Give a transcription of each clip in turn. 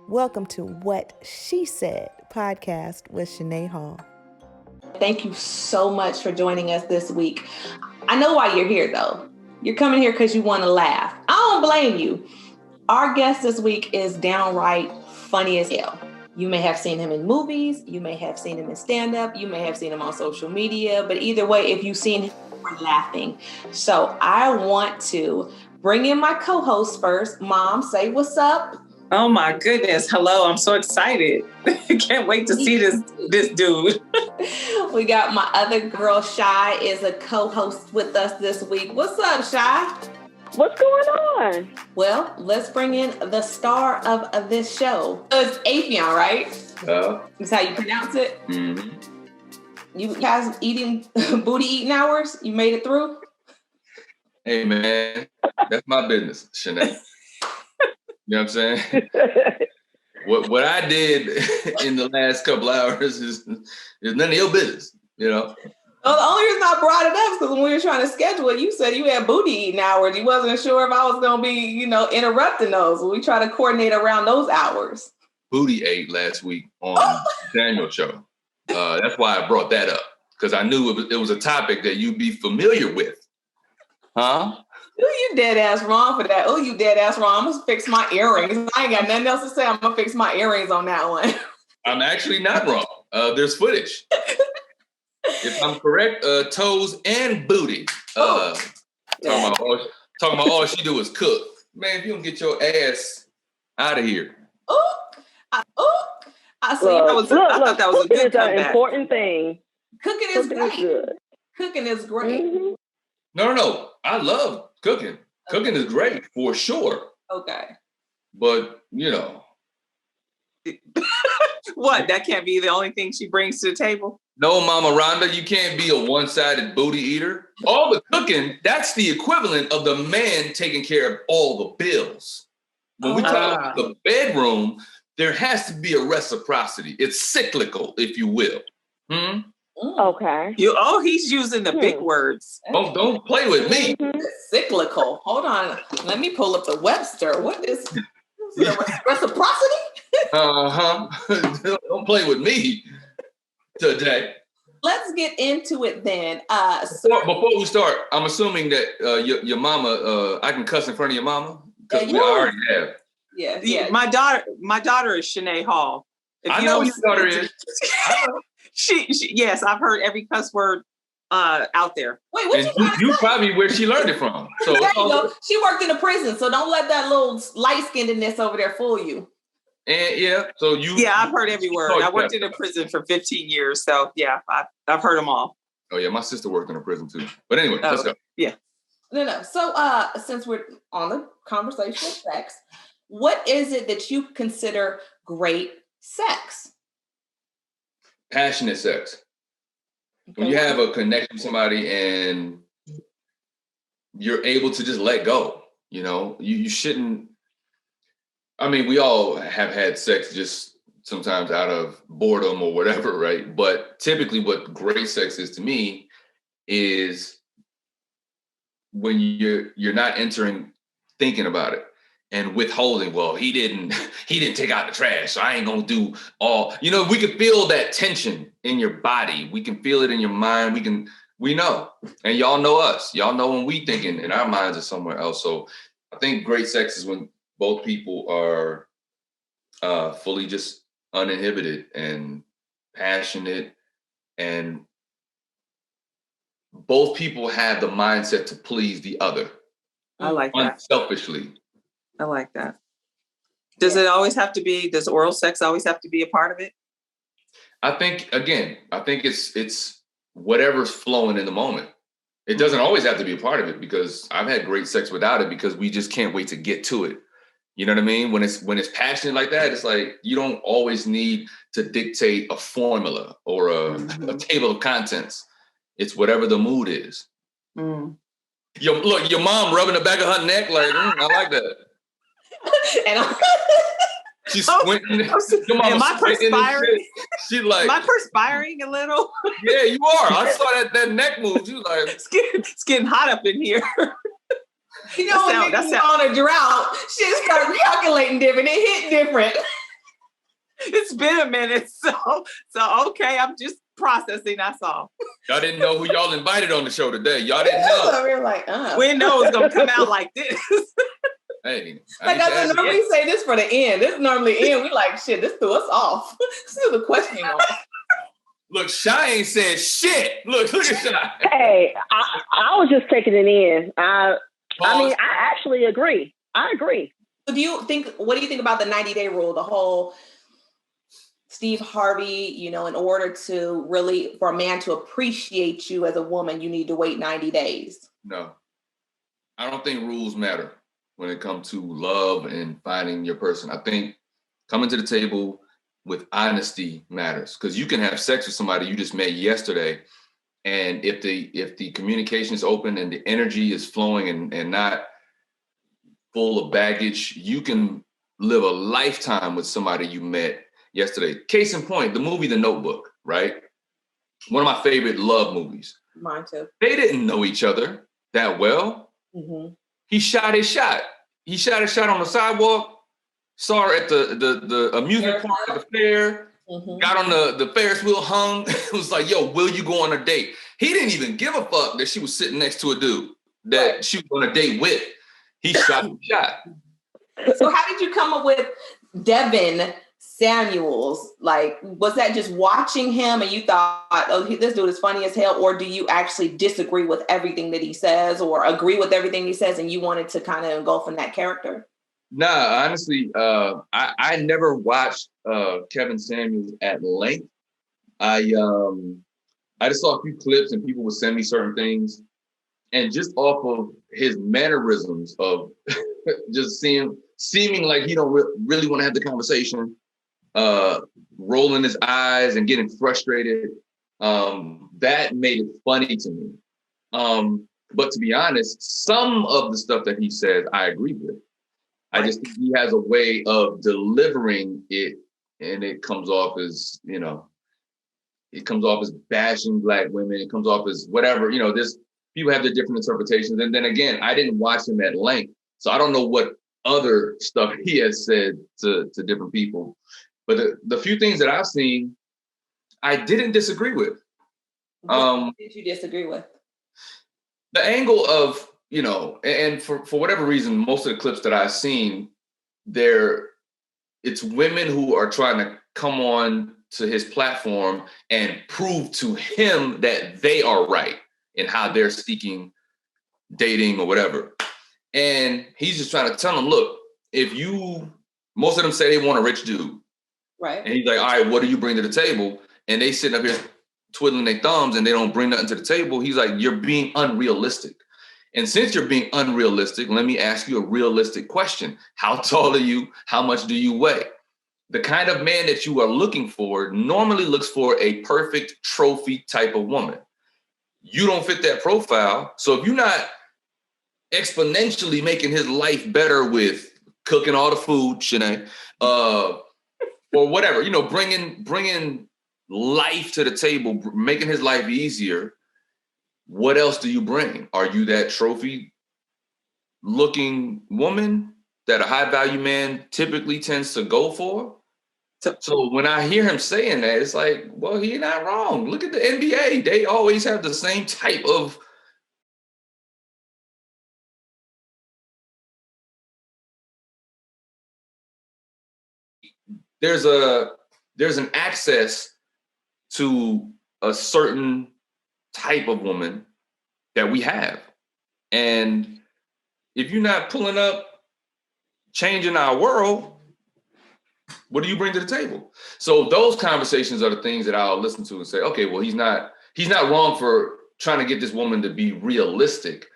Welcome to What She Said podcast with Shanae Hall. Thank you so much for joining us this week. I know why you're here, though. You're coming here because you want to laugh. I don't blame you. Our guest this week is downright funny as hell. You may have seen him in movies. You may have seen him in stand-up. You may have seen him on social media. But either way, if you've seen him, we're laughing. So I want to bring in my co-host first. Mom, say what's up. Oh my goodness. Hello. I'm so excited. Can't wait to see this dude. We got my other girl, Shai, is a co-host with us this week. What's up, Shai? What's going on? Well, let's bring in the star of this show. It's Affion, right? Is how you pronounce it? Mm-hmm. You guys eating booty eating hours? You made it through? Hey, man. That's my business, Shanae. You know what I'm saying? What I did in the last couple hours is none of your business, you know? Well, the only reason I brought it up is because when we were trying to schedule it, you said you had booty eating hours. You wasn't sure if I was going to be, interrupting those. We try to coordinate around those hours. Booty ate last week on Daniel's show. That's why I brought that up, because I knew it was a topic that you'd be familiar with. Huh? Ooh, you dead ass wrong for that. Oh, you dead ass wrong. I'm gonna fix my earrings. I ain't got nothing else to say. I'm gonna fix my earrings on that one. I'm actually not wrong. There's footage. If I'm correct, toes and booty. Talking about all she do is cook. Man, if you don't get your ass out of here. I thought that was a good comeback. An important thing. Cooking is great. Cooking is great. Mm-hmm. No. I love cooking. Cooking is great for sure. Okay. But, What? That can't be the only thing she brings to the table? No, Mama Rhonda, you can't be a one-sided booty eater. All the cooking, that's the equivalent of the man taking care of all the bills. When we talk about the bedroom, there has to be a reciprocity. It's cyclical, if you will. Okay. He's using the big words. Don't play with me. Cyclical. Hold on. Let me pull up the Webster. What is reciprocity? Don't play with me today. Let's get into it then. Before we start, I'm assuming that your mama, I can cuss in front of your mama? Because I already have. Yeah. My daughter is Shanae Hall. I know who your daughter is. She yes, I've heard every cuss word out there. Wait, what you probably where she learned it from. So there you go. She worked in a prison, so don't let that little light-skinnedness over there fool you. And I've heard every word. I worked in a prison for 15 years, so yeah, I've heard them all. Oh yeah, my sister worked in a prison too. But anyway, let's go. Yeah. No. So since we're on the conversation of sex, what is it that you consider great sex? Passionate sex. Okay. When you have a connection with somebody and you're able to just let go, you shouldn't. I mean, we all have had sex just sometimes out of boredom or whatever, right? But typically what great sex is to me is when you're not entering thinking about it and withholding. Well, he didn't take out the trash, so I ain't gonna do all. We can feel that tension in your body. We can feel it in your mind. We know, and y'all know us. Y'all know when we thinking and our minds are somewhere else. So I think great sex is when both people are fully just uninhibited and passionate, and both people have the mindset to please the other. I like that. Unselfishly. I like that. Does oral sex always have to be a part of it? I think it's whatever's flowing in the moment. It doesn't always have to be a part of it, because I've had great sex without it because we just can't wait to get to it. You know what I mean? When it's passionate like that, it's like you don't always need to dictate a formula or a table of contents. It's whatever the mood is. Mm. Your mom rubbing the back of her neck like, I like that. And she's squinting. Am I perspiring? She like, am I perspiring a little? Yeah, you are. I saw that neck move. You like, it's getting hot up in here. When on a drought, shit start calculating different. It hit different. It's been a minute, so okay. I'm just processing. That's all. Y'all didn't know who y'all invited on the show today. Y'all didn't know. We were like, We didn't know it was gonna come out like this. Hey, like I normally say this for the end. This is normally end. We like, shit, this threw us off. This is the questioning off. Look, Shai ain't saying shit. Look at Shai. Hey, I was just taking it in. I mean, I actually agree. I agree. So what do you think about the 90-day rule? The whole Steve Harvey, in order to really, for a man to appreciate you as a woman, you need to wait 90 days. No, I don't think rules matter when it comes to love and finding your person. I think coming to the table with honesty matters, because you can have sex with somebody you just met yesterday, and if the communication is open and the energy is flowing and not full of baggage, you can live a lifetime with somebody you met yesterday. Case in point, the movie The Notebook, right? One of my favorite love movies. Mine too. They didn't know each other that well. Mm-hmm. He shot his shot. He shot his shot on the sidewalk, saw her at the amusement park at the fair, got on the Ferris wheel, hung. It was like, yo, will you go on a date? He didn't even give a fuck that she was sitting next to a dude that she was on a date with. He shot the shot. So how did you come up with Devin Samuels? Like, was that just watching him and you thought, oh, this dude is funny as hell? Or do you actually disagree with everything that he says or agree with everything he says and you wanted to kind of engulf in that character? Nah, honestly, I never watched Kevin Samuels at length. I just saw a few clips and people would send me certain things. And just off of his mannerisms of just seeming like he don't really want to have the conversation, rolling his eyes and getting frustrated, that made it funny to me. But to be honest, some of the stuff that he says, I agree with. I just think he has a way of delivering it, and it comes off as, it comes off as bashing Black women. It comes off as whatever, this. People have their different interpretations. And then again, I didn't watch him at length, so I don't know what other stuff he has said to different people. But the few things that I've seen, I didn't disagree with. What did you disagree with? The angle of, and for whatever reason, most of the clips that I've seen, it's women who are trying to come on to his platform and prove to him that they are right in how they're seeking dating or whatever. And he's just trying to tell them, look, most of them say they want a rich dude. Right. And he's like, all right, what do you bring to the table? And they sitting up here twiddling their thumbs and they don't bring nothing to the table. He's like, you're being unrealistic. And since you're being unrealistic, let me ask you a realistic question. How tall are you? How much do you weigh? The kind of man that you are looking for normally looks for a perfect trophy type of woman. You don't fit that profile. So if you're not exponentially making his life better with cooking all the food, Shanae, or whatever, bringing life to the table, making his life easier, what else do you bring? Are you that trophy looking woman that a high value man typically tends to go for? So when I hear him saying that, it's like, well, he's not wrong. Look at the NBA. They always have the same type of there's an access to a certain type of woman that we have. And if you're not pulling up, changing our world, what do you bring to the table? So those conversations are the things that I'll listen to and say, okay, well, he's not wrong for trying to get this woman to be realistic,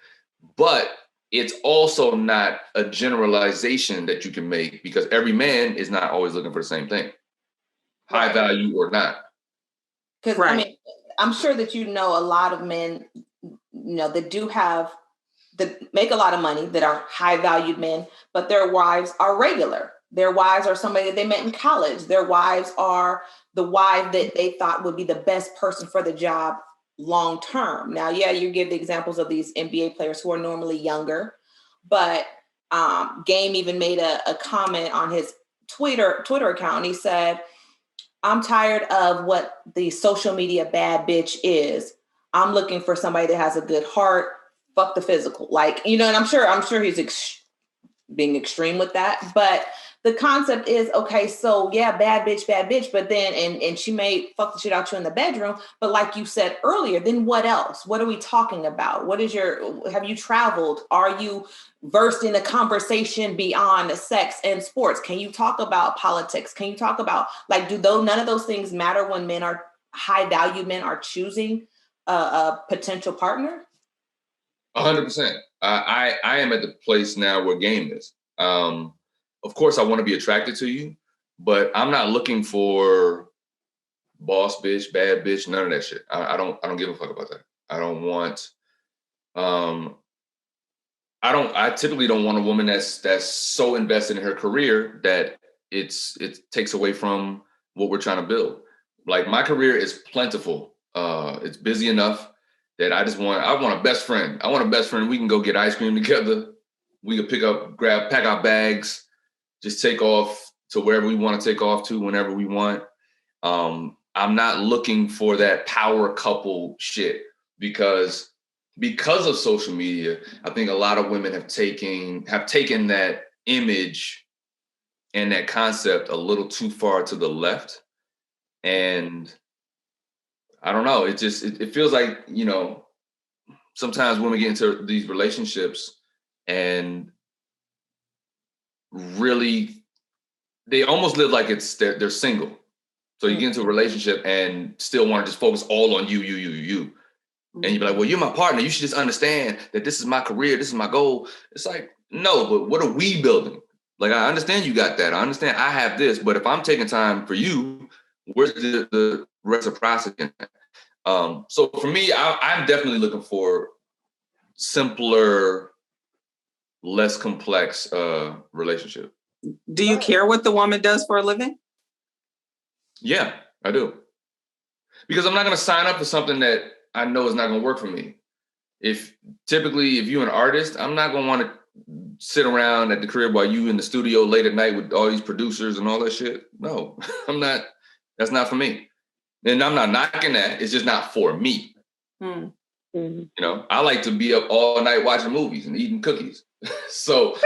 but it's also not a generalization that you can make because every man is not always looking for the same thing, high value or not. Because I mean, I'm sure that a lot of men, that make a lot of money, that are high valued men, but their wives are regular. Their wives are somebody that they met in college. Their wives are the wife that they thought would be the best person for the job long term. Now, you give the examples of these NBA players who are normally younger, but Game even made a comment on his Twitter account. He said, I'm tired of what the social media bad bitch is. I'm looking for somebody that has a good heart. Fuck the physical. Like, you know, and I'm sure he's being extreme with that. But the concept is, okay, so yeah, bad bitch, but then, and she may fuck the shit out you in the bedroom. But like you said earlier, then what else? What are we talking about? Have you traveled? Are you versed in a conversation beyond sex and sports? Can you talk about politics? Can you talk about, like, none of those things matter when high value men are choosing a potential partner? 100%. I am at the place now where game is. Of course, I want to be attracted to you, but I'm not looking for boss bitch, bad bitch, none of that shit. I don't give a fuck about that. I typically don't want a woman that's so invested in her career that it takes away from what we're trying to build. Like, my career is plentiful. It's busy enough that I want a best friend. I want a best friend. We can go get ice cream together. We can pack our bags, just take off to wherever we want to take off to whenever we want. I'm not looking for that power couple shit because of social media. I think a lot of women have taken that image and that concept a little too far to the left. And I don't know. It feels like, you know, sometimes women get into these relationships and really, they almost live like they're single. So you get into a relationship and still want to just focus all on you. And you'd be like, well, you're my partner. You should just understand that this is my career. This is my goal. It's like, no, but what are we building? Like, I understand you got that. I understand I have this. But if I'm taking time for you, where's the reciprocity in that? So for me, I'm definitely looking for simpler, less complex relationship. Do you care what the woman does for a living? Yeah, I do. Because I'm not going to sign up for something that I know is not going to work for me. If you're an artist, I'm not going to want to sit around at the crib while you in the studio late at night with all these producers and all that shit. No, I'm not. That's not for me. And I'm not knocking that. It's just not for me. You know, I like to be up all night watching movies and eating cookies. So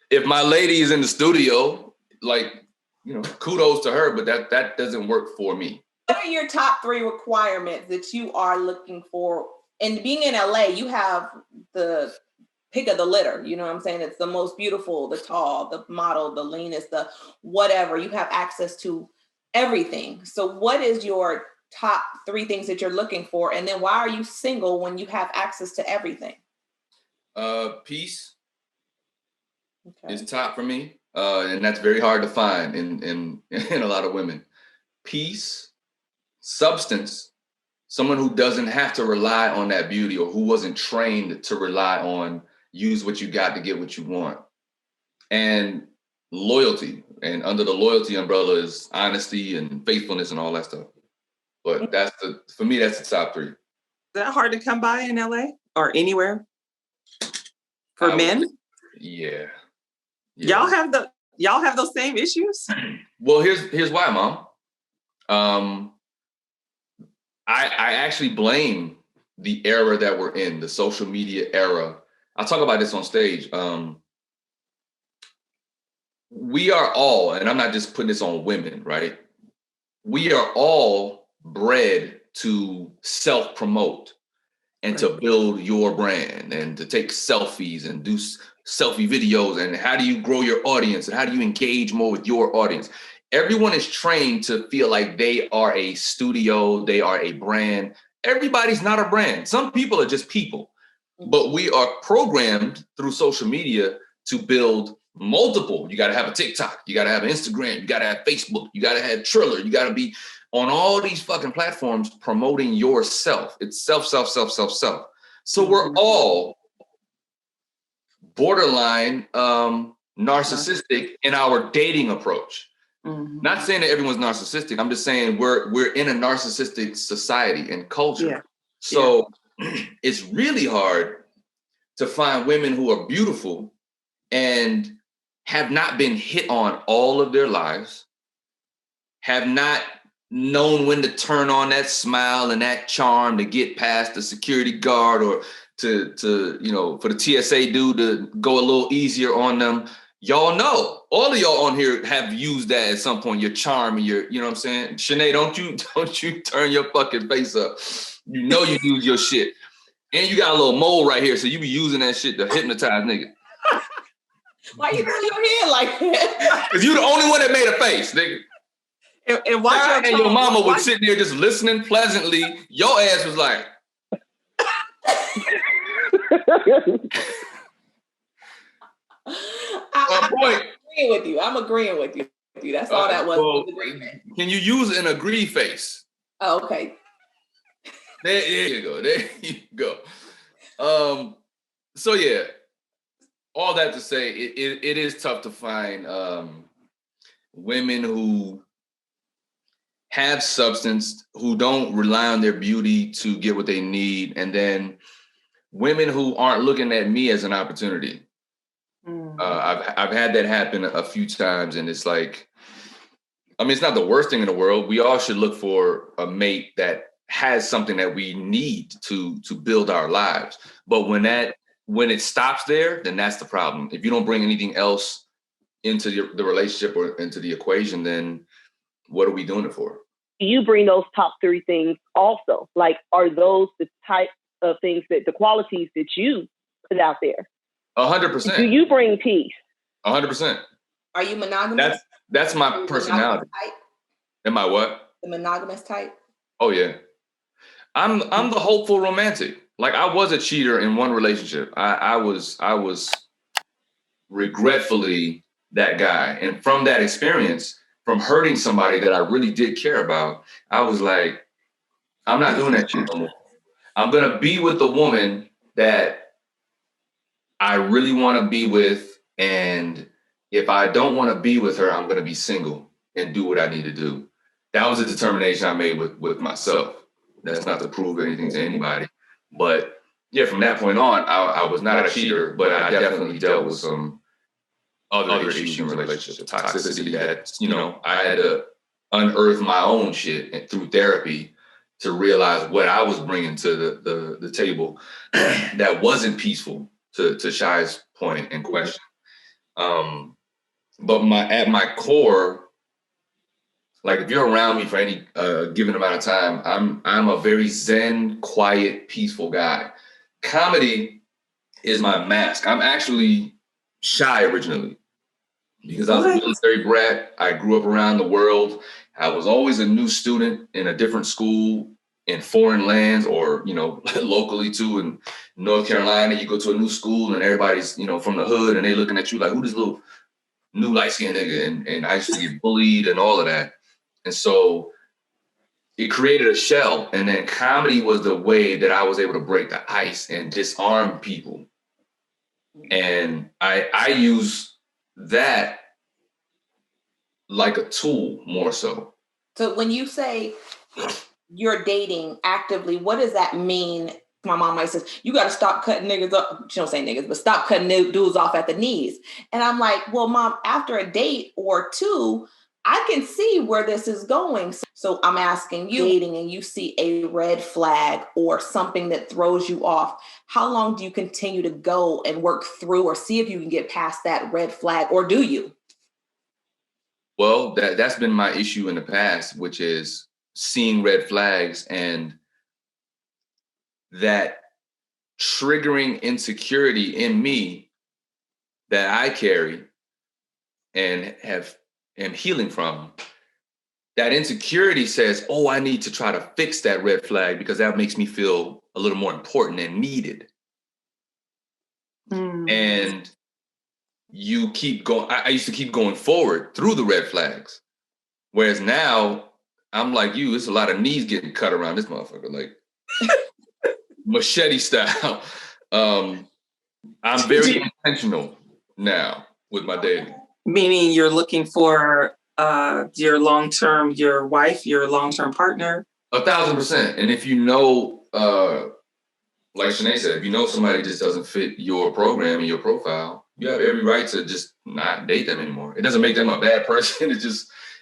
if my lady is in the studio, like, you know, kudos to her, but that doesn't work for me. What are your top 3 requirements that you are looking for? And being in LA, you have the pick of the litter. You know what I'm saying? It's the most beautiful, the tall, the model, the leanest, the whatever. You have access to everything. So what is your top 3 things that you're looking for? And then why are you single when you have access to everything? Peace is top for me. And that's very hard to find in a lot of women. Peace, substance, someone who doesn't have to rely on that beauty or who wasn't trained to rely on use what you got to get what you want. And loyalty. And under the loyalty umbrella is honesty and faithfulness and all that stuff. But for me, that's the top 3. Is that hard to come by in LA or anywhere? For men? Yeah. Y'all have those same issues? Well, here's why, Mom. I actually blame the era that we're in, the social media era. I'll talk about this on stage. We are all, and I'm not just putting this on women, right? We are all bred to self-promote and to build your brand and to take selfies and do selfie videos. And how do you grow your audience? And how do you engage more with your audience? Everyone is trained to feel like they are a studio, they are a brand. Everybody's not a brand. Some people are just people. But we are programmed through social media to build multiple. You got to have a TikTok. You got to have an Instagram. You got to have Facebook. You got to have Triller. You got to be on all these fucking platforms promoting yourself. It's self. So we're all borderline narcissistic in our dating approach. Not saying that everyone's narcissistic. I'm just saying we're in a narcissistic society and culture. Yeah. So it's really hard to find women who are beautiful and have not been hit on all of their lives, have not known when to turn on that smile and that charm to get past the security guard, or to for the TSA dude to go a little easier on them. Y'all know, all of y'all on here have used that at some point, your charm and your, you know what I'm saying? Shanae, don't you turn your fucking face up. You know you use your shit. And you got a little mole right here, so you be using that shit to hypnotize niggas. Why you turn your head like that? Because you the only one that made a face, nigga. And watch your mama was sitting there just listening pleasantly. Your ass was like... I'm agreeing with you. That's all that was. Well, can you use an agree face? Oh, okay. There you go. There you go. So yeah, all that to say, it is tough to find women who have substance, who don't rely on their beauty to get what they need, and then women who aren't looking at me as an opportunity. I've had that happen a few times, and it's like, I mean, it's not the worst thing in the world. We all should look for a mate that has something that we need to build our lives. But when it stops there, then that's the problem. If you don't bring anything else into the relationship or into the equation, then what are we doing it for? You bring those top 3 things also. Like, are those the type of things that the qualities that you put out there? 100%. Do you bring peace? 100%. Are you monogamous? That's my personality. Am I what? The monogamous type? Oh yeah. I'm the hopeful romantic. Like, I was a cheater in one relationship. I was regretfully that guy. And from that experience, from hurting somebody that I really did care about, I was like, I'm not doing that shit no more. I'm gonna be with the woman that I really want to be with, and if I don't want to be with her, I'm going to be single and do what I need to do. That was a determination I made with myself. That's not to prove anything to anybody. But yeah, from that point on, I was not a cheater, but I definitely dealt with some other issues in relationships, toxicity that, I had to unearth my own shit through therapy to realize what I was bringing to the table that wasn't peaceful. To Shai's point and question. But at my core, like, if you're around me for any given amount of time, I'm a very zen, quiet, peaceful guy. Comedy is my mask. I'm actually shy originally because I was a military brat. I grew up around the world. I was always a new student in a different school in foreign lands, or, locally too. In North Carolina, you go to a new school and everybody's, from the hood, and they looking at you like, who this little new light-skinned nigga? And I used to get bullied and all of that. And so it created a shell. And then comedy was the way that I was able to break the ice and disarm people. And I use that like a tool more so. So when you say you're dating actively, what does that mean? My mom might say, you got to stop cutting niggas up. She don't say niggas, but stop cutting dudes off at the knees. And I'm like, well, mom, after a date or two, I can see where this is going. So I'm asking you, dating and you see a red flag or something that throws you off, how long do you continue to go and work through or see if you can get past that red flag, or do you? Well, that's been my issue in the past, which is seeing red flags and that triggering insecurity in me that I carry and am healing from. That insecurity says, oh, I need to try to fix that red flag because that makes me feel a little more important and needed. And you keep going. I used to keep going forward through the red flags. Whereas now I'm like you, it's a lot of knees getting cut around this motherfucker, like machete style. I'm very intentional now with my dating. Meaning you're looking for your long-term, your wife, your long-term partner? 1,000%. And if like Shanae said, if you know somebody just doesn't fit your program and your profile, you have every right to just not date them anymore. It doesn't make them a bad person. It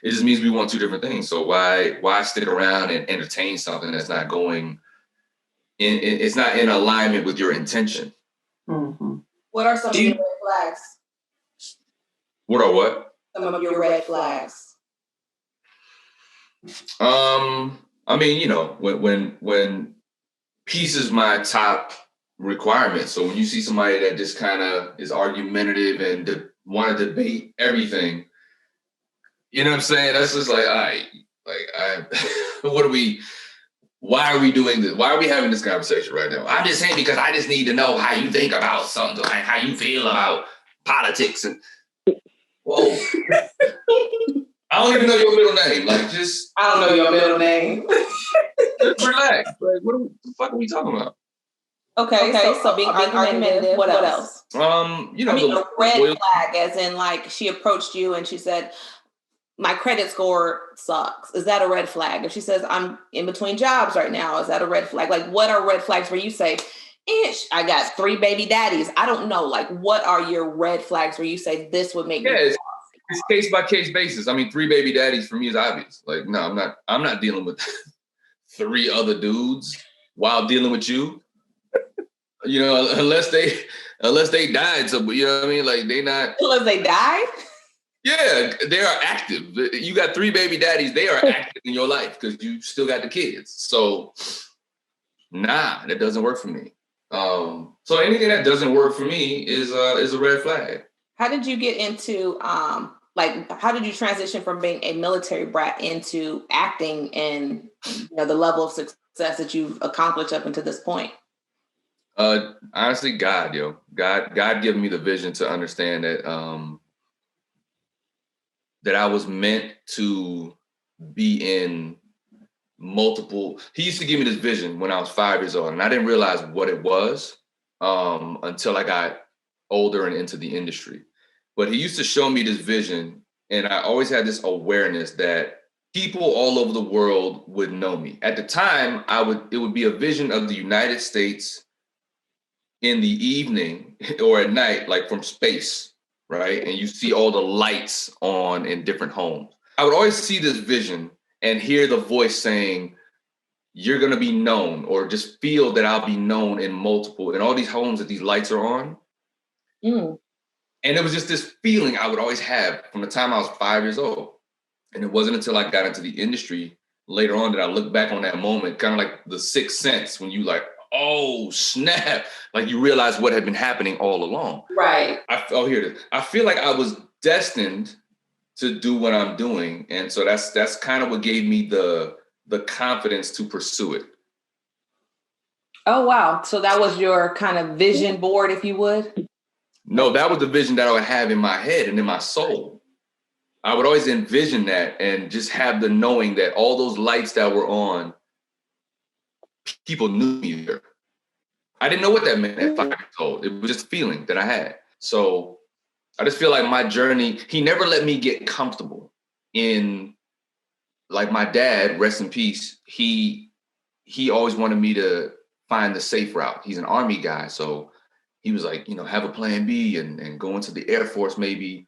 It just means we want two different things. So why stick around and entertain something that's not going in, it's not in alignment with your intention. Mm-hmm. What are some of your red flags? What are what? Some of your red flags. I mean, you know, when peace is my top requirement. So when you see somebody that just kind of is argumentative and want to debate everything, you know what I'm saying? That's just like, all right, why are we doing this? Why are we having this conversation right now? I'm just saying because I just need to know how you think about something, like how you feel about politics. And whoa. I don't even know your middle name. Like, just I don't know your middle name. just relax. Like, what the fuck are we talking about? Okay, so being argumentative. What else? You know, I mean, a red flag, as in like she approached you and she said, "My credit score sucks." Is that a red flag? If she says, "I'm in between jobs right now," is that a red flag? Like, what are red flags where you say, I got 3 baby daddies? I don't know. Like, what are your red flags where you say this would make me? It's case by case basis. I mean, 3 baby daddies for me is obvious. Like, no, I'm not dealing with 3 other dudes while dealing with you. You know, unless they died. So, you know what I mean? Like, they not. Unless they died? Yeah, they are active. You got 3 baby daddies. They are active in your life because you still got the kids. So, nah, that doesn't work for me. So anything that doesn't work for me is a red flag. How did you get into how did you transition from being a military brat into acting and, you know, the level of success that you've accomplished up until this point? Honestly, God gave me the vision to understand that that I was meant to be in multiple. He used to give me this vision when I was 5 years old, and I didn't realize what it was until I got older and into the industry. But he used to show me this vision, and I always had this awareness that people all over the world would know me. At the time, it would be a vision of the United States in the evening or at night, like from space, right? And you see all the lights on in different homes. I would always see this vision and hear the voice saying, "You're going to be known," or just feel that I'll be known in all these homes that these lights are on. Mm. And it was just this feeling I would always have from the time I was 5 years old. And it wasn't until I got into the industry later on that I look back on that moment, kind of like the sixth sense, when you like, oh, snap. Like you realize what had been happening all along. Right. Here it is. I feel like I was destined to do what I'm doing. And so that's kind of what gave me the confidence to pursue it. Oh, wow. So that was your kind of vision board, if you would? No, that was the vision that I would have in my head and in my soul. I would always envision that and just have the knowing that all those lights that were on, people knew me there. I didn't know what that meant at 5 years old. It was just a feeling that I had. So I just feel like my journey, he never let me get comfortable in, like my dad, rest in peace, he always wanted me to find the safe route. He's an Army guy. So he was like, have a plan B and go into the Air Force maybe.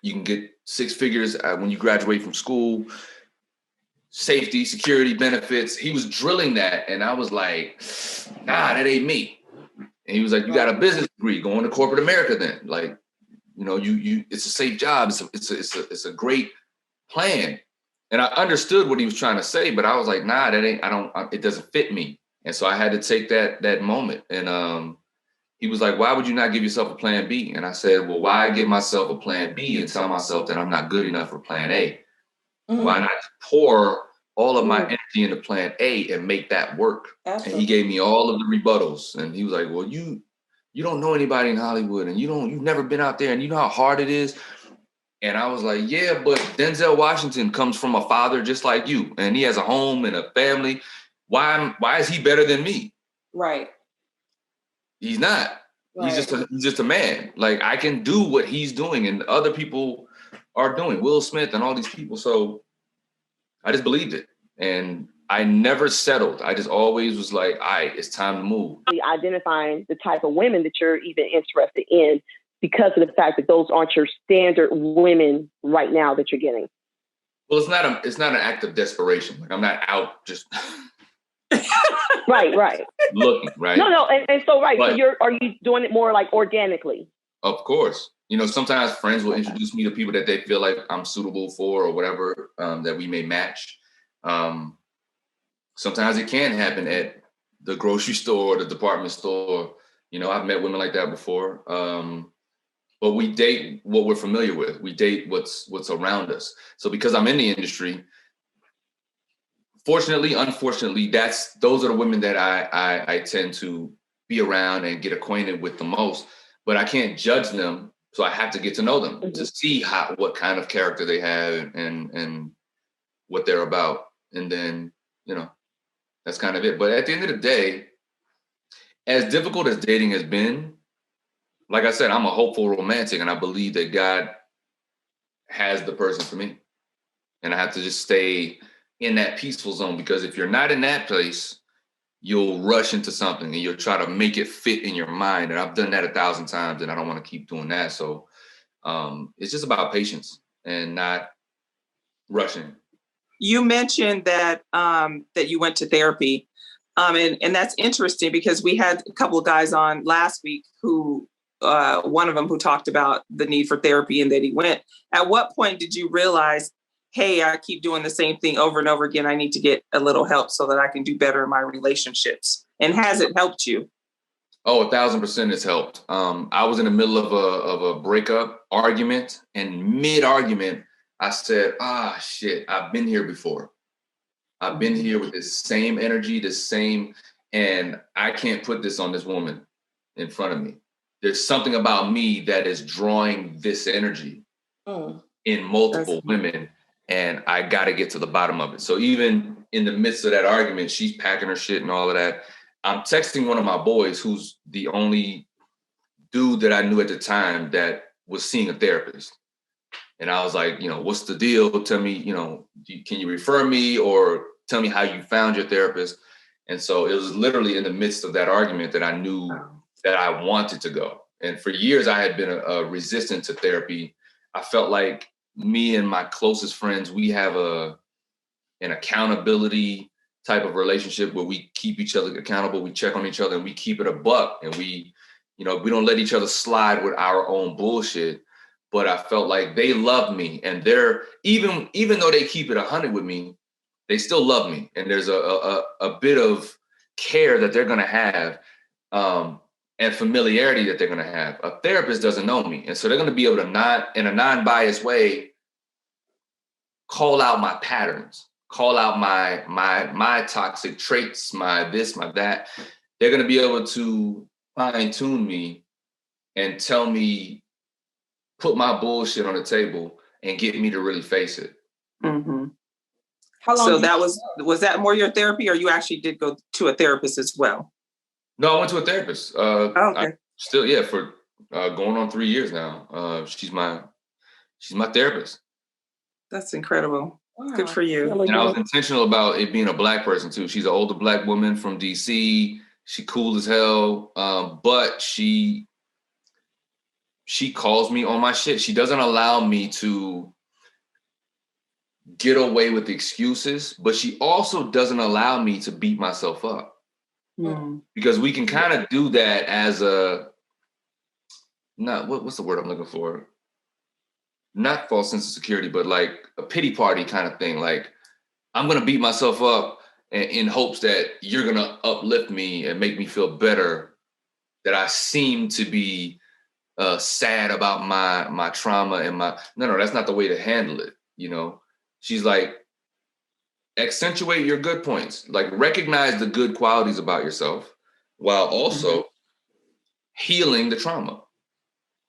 You can get 6 figures when you graduate from school. Safety, security, benefits. He was drilling that. And I was like, nah, that ain't me. And he was like, you got a business degree, go into corporate America then. Like, it's a safe job. It's a great plan. And I understood what he was trying to say, but I was like, nah, it doesn't fit me. And so I had to take that moment. And he was like, why would you not give yourself a plan B? And I said, well, why give myself a plan B and tell myself that I'm not good enough for plan A? Mm-hmm. Why not pour all of my energy into plan A and make that work? Absolutely. And he gave me all of the rebuttals. And he was like, well, you don't know anybody in Hollywood and you've never been out there and you know how hard it is. And I was like, yeah, but Denzel Washington comes from a father just like you. And he has a home and a family. Why is he better than me? Right. He's not. Right. He's just a man. Like I can do what he's doing and other people are doing. Will Smith and all these people. So I just believed it. And I never settled. I just always was like, all right, it's time to move. Identifying the type of women that you're even interested in because of the fact that those aren't your standard women right now that you're getting? Well, it's not an act of desperation. Like I'm not out just right looking, right? No, and so right. But, so are you doing it more like organically? Of course. You know, sometimes friends will introduce me to people that they feel like I'm suitable for or whatever, that we may match. Sometimes it can happen at the grocery store, the department store. You know, I've met women like that before. But we date what we're familiar with. We date what's around us. So because I'm in the industry, fortunately, unfortunately, those are the women that I tend to be around and get acquainted with the most. But I can't judge them, so I have to get to know them to see what kind of character they have and what they're about. And then, you know, that's kind of it. But at the end of the day, as difficult as dating has been, like I said, I'm a hopeful romantic, and I believe that God has the person for me. And I have to just stay in that peaceful zone, because if you're not in that place, you'll rush into something and you'll try to make it fit in your mind. And I've done that 1,000 times, and I don't want to keep doing that. So it's just about patience and not rushing. You mentioned that that you went to therapy. And that's interesting, because we had a couple of guys on last week who, one of them who talked about the need for therapy and that he went. At what point did you realize, hey, I keep doing the same thing over and over again, I need to get a little help so that I can do better in my relationships? And has it helped you? Oh, 1,000% it's helped. I was in the middle of a breakup argument, and mid-argument, I said, shit, I've been here before. I've been here with this same energy, and I can't put this on this woman in front of me. There's something about me that is drawing this energy in multiple women, and I got to get to the bottom of it. So even in the midst of that argument, she's packing her shit and all of that. I'm texting one of my boys, who's the only dude that I knew at the time that was seeing a therapist. And I was like, you know, what's the deal? Tell me, you know, can you refer me, or tell me how you found your therapist? And so it was literally in the midst of that argument that I knew that I wanted to go. And for years, I had been resistant to therapy. I felt like me and my closest friends, we have an accountability type of relationship where we keep each other accountable. We check on each other, and we keep it a buck, and we don't let each other slide with our own bullshit. But I felt like they love me, and they're even though they keep it 100 with me, they still love me. And there's a bit of care that they're going to have, and familiarity that they're going to have. A therapist doesn't know me. And so they're going to be able to not, in a non-biased way, call out my patterns, call out my toxic traits, my this, my that. They're going to be able to fine tune me and tell me, put my bullshit on the table and get me to really face it. Mm-hmm. How long? So that was that more your therapy, or you actually did go to a therapist as well? No, I went to a therapist. Okay. For going on 3 years now. She's my therapist. That's incredible. Wow. Good for you. And I was intentional about it being a Black person too. She's an older Black woman from DC. She cool as hell. But she calls me on my shit. She doesn't allow me to get away with excuses, but she also doesn't allow me to beat myself up. Because we can kind of do that as what's the word I'm looking for? Not false sense of security, but like a pity party kind of thing. Like, I'm going to beat myself up in hopes that you're going to uplift me and make me feel better, that I seem to be sad about my trauma and no, that's not the way to handle it. You know, she's like, accentuate your good points, like recognize the good qualities about yourself while also healing the trauma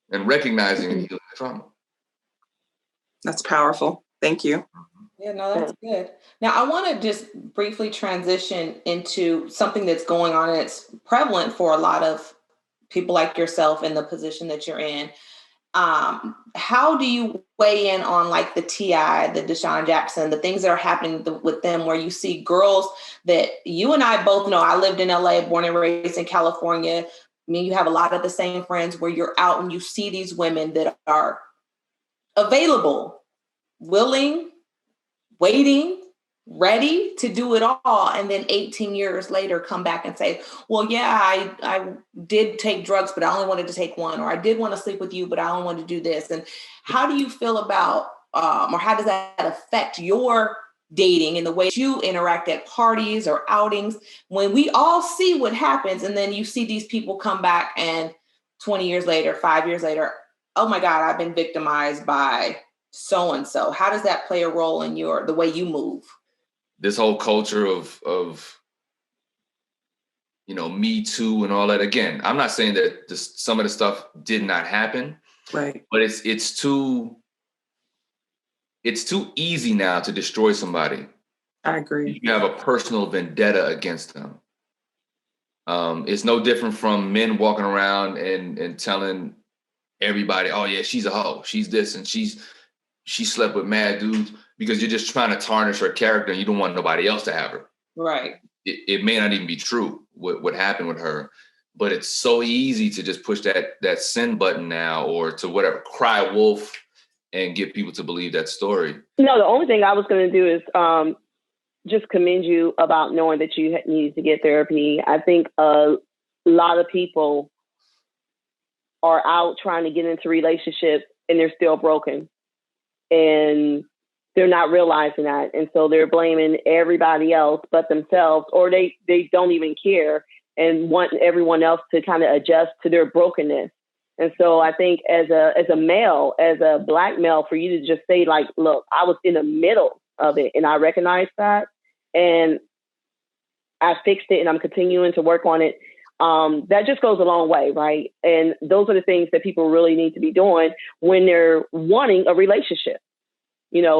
and recognizing and healing the trauma. That's powerful. Thank you. Yeah, no, that's good. Now, I want to just briefly transition into something that's going on, and it's prevalent for a lot of people like yourself in the position that you're in. How do you weigh in on like the T.I., the Deshaun Jackson, the things that are happening with them, where you see girls that you and I both know? I lived in LA, born and raised in California. mean, you have a lot of the same friends where you're out and you see these women that are available, willing, waiting, ready to do it all. And then 18 years later, come back and say, well, yeah, I did take drugs, but I only wanted to take one, or I did want to sleep with you, but I only wanted to do this. And how do you feel about, or how does that affect your dating and the way you interact at parties or outings when we all see what happens? And then you see these people come back and 20 years later, 5 years later, oh my God, I've been victimized by so-and-so. How does that play a role in the way you move? This whole culture of Me Too and all that. Again, I'm not saying that some of the stuff did not happen, right? But it's too easy now to destroy somebody. I agree. You have a personal vendetta against them. It's no different from men walking around and telling everybody, oh yeah, she's a hoe, she's this, and she slept with mad dudes, because you're just trying to tarnish her character and you don't want nobody else to have her. Right. It may not even be true what happened with her, but it's so easy to just push that send button now, or to whatever, cry wolf, and get people to believe that story. No, the only thing I was going to do is just commend you about knowing that you need to get therapy. I think a lot of people are out trying to get into relationships and they're still broken, and they're not realizing that. And so they're blaming everybody else but themselves, or they don't even care and want everyone else to kind of adjust to their brokenness. And so I think as a male, as a Black male, for you to just say, like, look, I was in the middle of it and I recognize that and I fixed it and I'm continuing to work on it. That just goes a long way, right? And those are the things that people really need to be doing when they're wanting a relationship.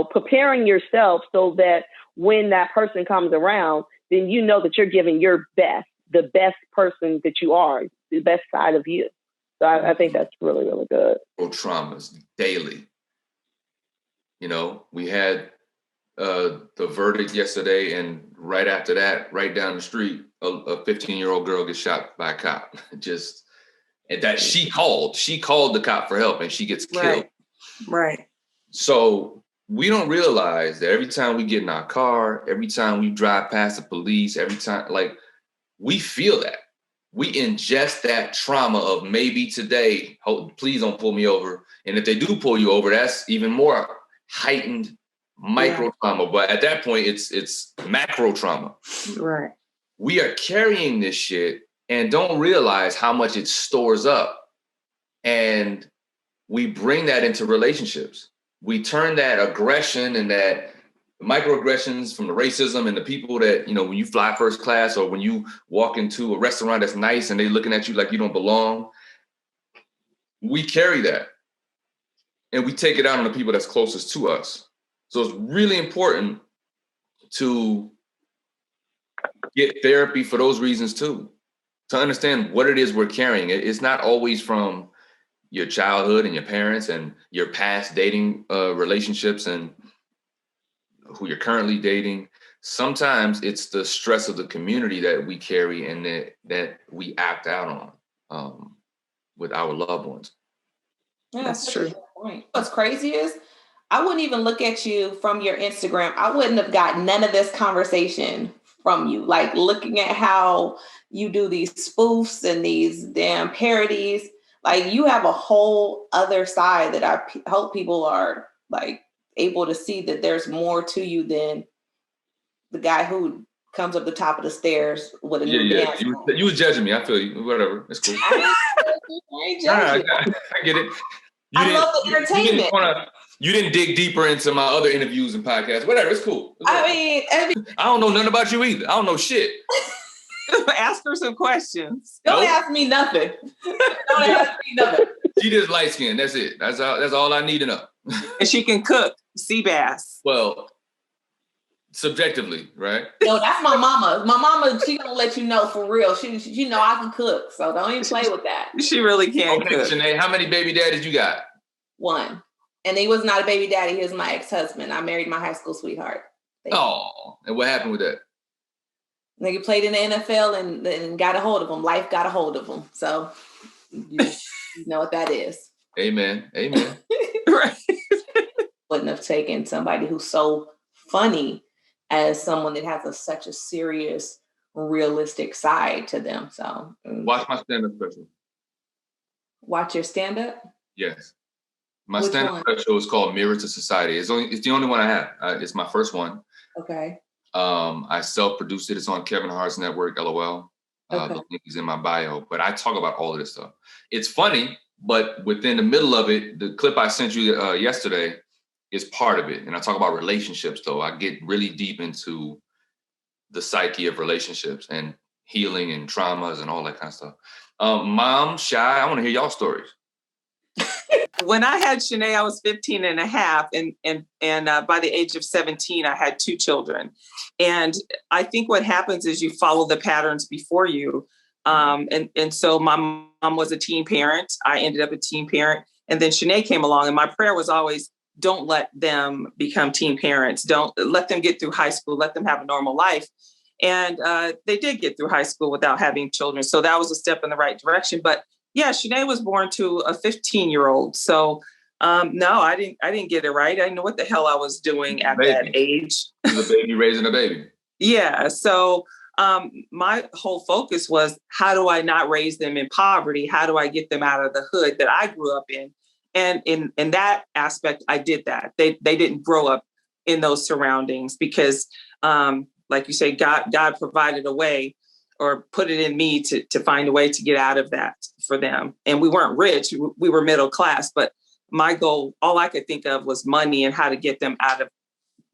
Preparing yourself so that when that person comes around, then you know that you're giving your best, the best person that you are, the best side of you. So I think that's really, really good. Traumas daily. We had the verdict yesterday, and right after that, right down the street, a 15-year-old girl gets shot by a cop. And that she called the cop for help, and she gets killed. Right. So we don't realize that every time we get in our car, every time we drive past the police, every time, we feel that. We ingest that trauma of maybe today, please don't pull me over. And if they do pull you over, that's even more heightened micro trauma. But at that point, it's macro trauma. Right. We are carrying this shit and don't realize how much it stores up. And we bring that into relationships. We turn that aggression and that microaggressions from the racism and the people that, when you fly first class, or when you walk into a restaurant that's nice and they looking at you like you don't belong, we carry that and we take it out on the people that's closest to us. So it's really important to get therapy for those reasons too, to understand what it is we're carrying. It's not always from your childhood and your parents and your past dating relationships and who you're currently dating. Sometimes it's the stress of the community that we carry and that we act out on with our loved ones. Yeah, that's true. What's crazy is I wouldn't even look at you from your Instagram. I wouldn't have got none of this conversation from you. Like, looking at how you do these spoofs and these damn parodies, like, you have a whole other side that I hope people are able to see, that there's more to you than the guy who comes up the top of the stairs with a new dance. You was judging me. I feel you. Whatever. It's cool. I ain't judging. I get it. I love the entertainment. You didn't dig deeper into my other interviews and podcasts. Whatever. It's cool. I don't know nothing about you either. I don't know shit. Ask her some questions. Don't ask me nothing. Don't ask me nothing. She just light skinned. That's it. That's all I need to know. And she can cook sea bass. Well, subjectively, right? No, that's my mama. My mama, she gonna let you know for real. She know I can cook, so don't even play with that. She really can cook. Shanae, how many baby daddies you got? One. And he was not a baby daddy. He was my ex-husband. I married my high school sweetheart. Oh, and what happened with that? Nigga played in the NFL and got a hold of him. Life got a hold of him. So you know what that is. Amen. Amen. Right. Wouldn't have taken somebody who's so funny as someone that has such a serious, realistic side to them. So watch my stand-up special. Watch your stand-up? Yes. My stand-up special is called Mirror to Society. It's the only one I have. It's my first one. Okay. I self-produced it. It's on Kevin Hart's network, LOL. Okay. The link is in my bio. But I talk about all of this stuff. It's funny, but within the middle of it, the clip I sent you yesterday is part of it. And I talk about relationships, though. I get really deep into the psyche of relationships and healing and traumas and all that kind of stuff. Mom, Shai, I want to hear y'all stories. When I had Shanae, I was 15 and a half. And by the age of 17, I had 2 children. And I think what happens is you follow the patterns before you. And so my mom was a teen parent. I ended up a teen parent. And then Shanae came along. And my prayer was always, don't let them become teen parents. Don't let them get through high school. Let them have a normal life. And they did get through high school without having children. So that was a step in the right direction. But yeah, Shanae was born to a 15-year-old. So no, I didn't get it right. I didn't know what the hell I was doing at that age. The baby raising a baby. Yeah. So my whole focus was, how do I not raise them in poverty? How do I get them out of the hood that I grew up in? And in that aspect, I did that. They didn't grow up in those surroundings because, like you say, God provided a way, or put it in me to find a way to get out of that for them. And we weren't rich, we were middle class, but my goal, all I could think of was money and how to get them out of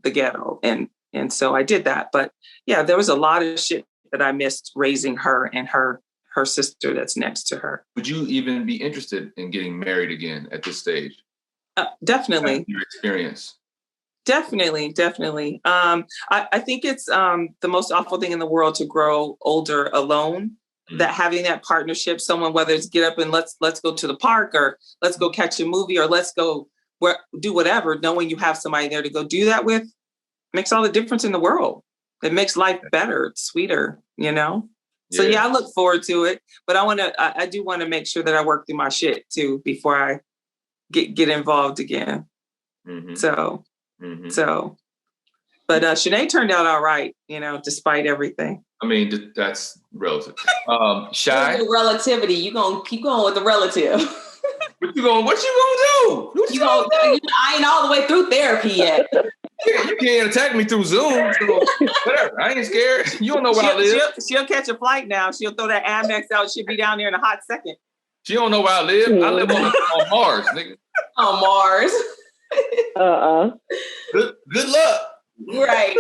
the ghetto. And so I did that. But yeah, there was a lot of shit that I missed raising her and her sister that's next to her. Would you even be interested in getting married again at this stage? Definitely. Your experience. Definitely. I think it's the most awful thing in the world to grow older alone. Mm-hmm. That having that partnership, someone, whether it's get up and let's go to the park, or let's go catch a movie, or let's go do whatever, knowing you have somebody there to go do that with, makes all the difference in the world. It makes life better, it's sweeter, you know? Yeah. So yeah, I look forward to it, but I do want to make sure that I work through my shit too before I get involved again. Mm-hmm. So, but Shanae turned out all right, you know, despite everything. I mean, that's relative. Shai? Relativity. You gonna keep going with the relative. What you gonna do? I ain't all the way through therapy yet. You can't attack me through Zoom. So whatever. I ain't scared. You don't know where I live. She'll catch a flight now. She'll throw that Amex out. She'll be down there in a hot second. She don't know where I live. I live on Mars, nigga. On Mars. Good luck. Right.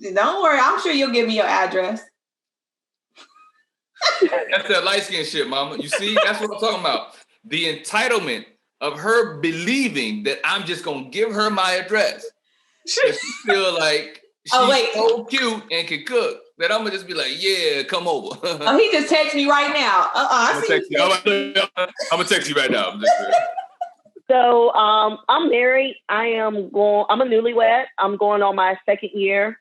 Don't worry. I'm sure you'll give me your address. That's that light skin shit, mama. You see, that's what I'm talking about. The entitlement of her believing that I'm just going to give her my address. She feel like she's so cute and can cook that I'm going to just be like, yeah, come over. He just texted me right now. I'm going to text you right now. So I'm married. I'm a newlywed. I'm going on my 2nd year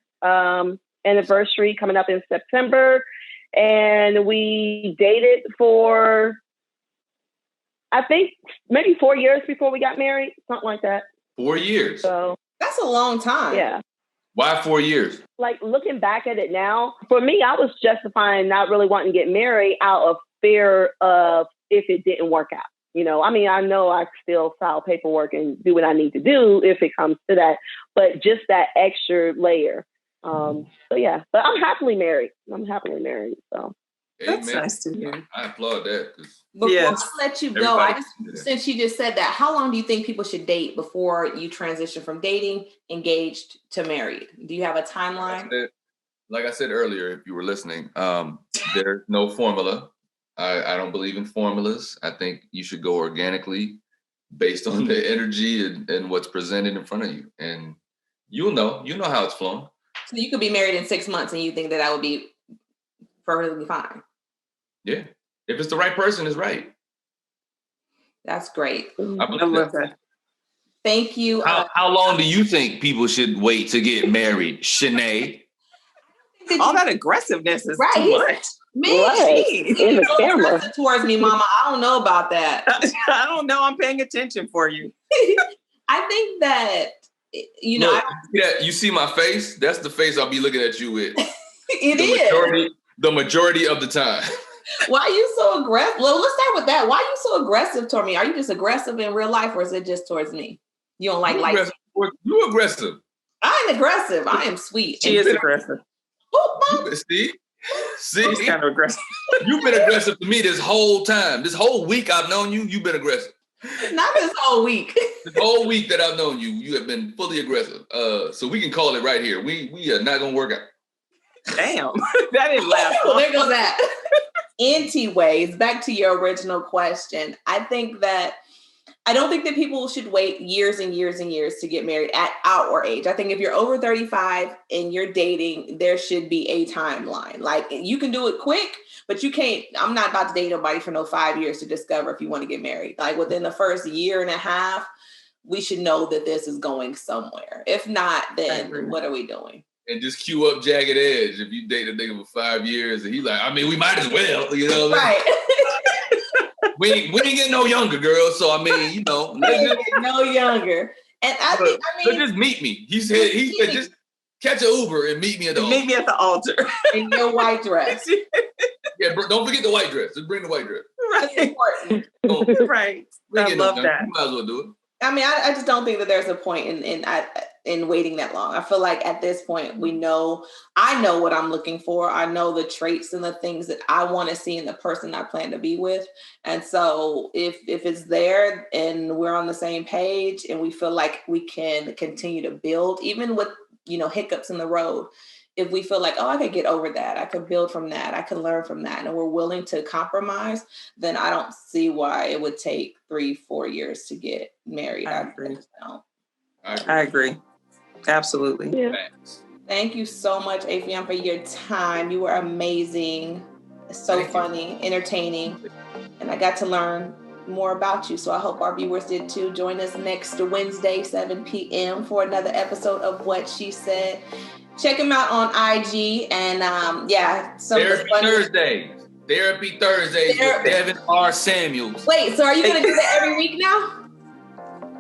anniversary coming up in September. And we dated for, I think, maybe 4 years before we got married, something like that. 4 years? So that's a long time. Yeah. Why 4 years? Like, looking back at it now, for me, I was justifying not really wanting to get married out of fear of if it didn't work out. You know, I mean, I know I still file paperwork and do what I need to do if it comes to that, but just that extra layer. So yeah, but I'm happily married. So that's nice to hear. I applaud that. Before I let you go, since you just said that, how long do you think people should date before you transition from dating, engaged to married? Do you have a timeline? Like I said earlier, if you were listening, there's no formula. I don't believe in formulas. I think you should go organically based on the energy and what's presented in front of you. And you'll know how it's flowing. So you could be married in 6 months and you think that would be perfectly fine. Yeah. If it's the right person, it's right. That's great. I love that. Thank you. How long do you think people should wait to get married, Shanae? All that aggressiveness is right, too much. Man, in the camera towards me, Mama. I don't know about that. I don't know. I'm paying attention for you. I think that, you know, Look, you see my face? That's the face I'll be looking at you with. The majority of the time. Why are you so aggressive? Well, let's start with that. Why are you so aggressive toward me? Are you just aggressive in real life, or is it just towards me? You don't like You aggressive. I ain't aggressive. I am sweet. She is aggressive. See? She's kind of aggressive. You've been aggressive to me this whole time. This whole week I've known you, you've been aggressive. Not this whole week. This whole week that I've known you, you have been fully aggressive. So we can call it right here. We are not gonna work out. Damn, that didn't last. Well, there goes that. Anyways, back to your original question. I don't think that people should wait years and years and years to get married at our age. I think if you're over 35 and you're dating, there should be a timeline. Like, you can do it quick, but you can't. I'm not about to date nobody for no 5 years to discover if you want to get married. Like, within the first year and a half, we should know that this is going somewhere. If not, then what are we doing? And just cue up Jagged Edge. If you date a nigga for 5 years and he's like, I mean, we might as well, you know what I mean? Right. we ain't getting no younger, girl. So, I mean, you know. No younger. And I mean. Just meet me. He said, just catch an Uber and meet me at the altar. Meet me at the altar. In your white dress. Yeah, don't forget the white dress. Just bring the white dress. Right. That's important. Right. I love that. You might as well do it. I mean, I just don't think that there's a point in waiting that long. I feel like at this point, I know what I'm looking for. I know the traits and the things that I want to see in the person I plan to be with. And so if it's there and we're on the same page and we feel like we can continue to build, even with, hiccups in the road, if we feel like, oh, I could get over that, I could build from that, I could learn from that, and we're willing to compromise, then I don't see why it would take 3-4 years to get married. I agree. I agree. Absolutely. Yeah. Thank you so much, Affion, for your time. You were amazing. So funny, entertaining, and I got to learn more about you. So I hope our viewers did too. Join us next Wednesday, 7 p.m. for another episode of What She Said. Check him out on IG and Therapy Thursdays with Devin R. Samuels. Wait, so are you going to do that every week now?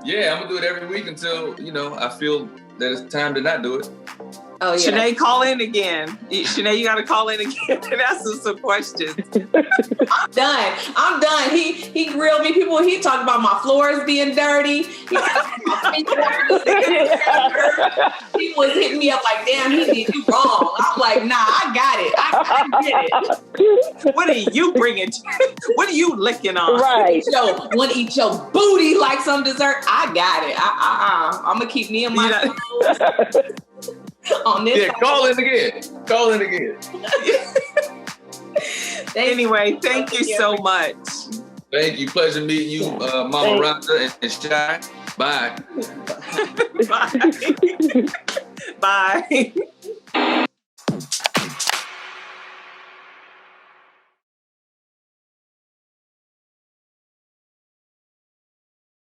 Yeah, I'm going to do it every week until, I feel that it's time to not do it. Oh, yeah. Shanae, call in again. Shanae, you got to call in again and ask us some questions. I'm done. He grilled me. He talked about my floors being dirty. He talked about my feet. He was hitting me up like, damn, he did you wrong. I'm like, nah, I got it. I get it. What are you bringing? What are you licking on? Right. Want to eat your booty like some dessert? I got it. I'm going to keep me and my on this. Yeah, call in again. Anyway, thank you so much. Thank you. Pleasure meeting you, Mama Rhonda and Shai. Bye. Bye. Bye.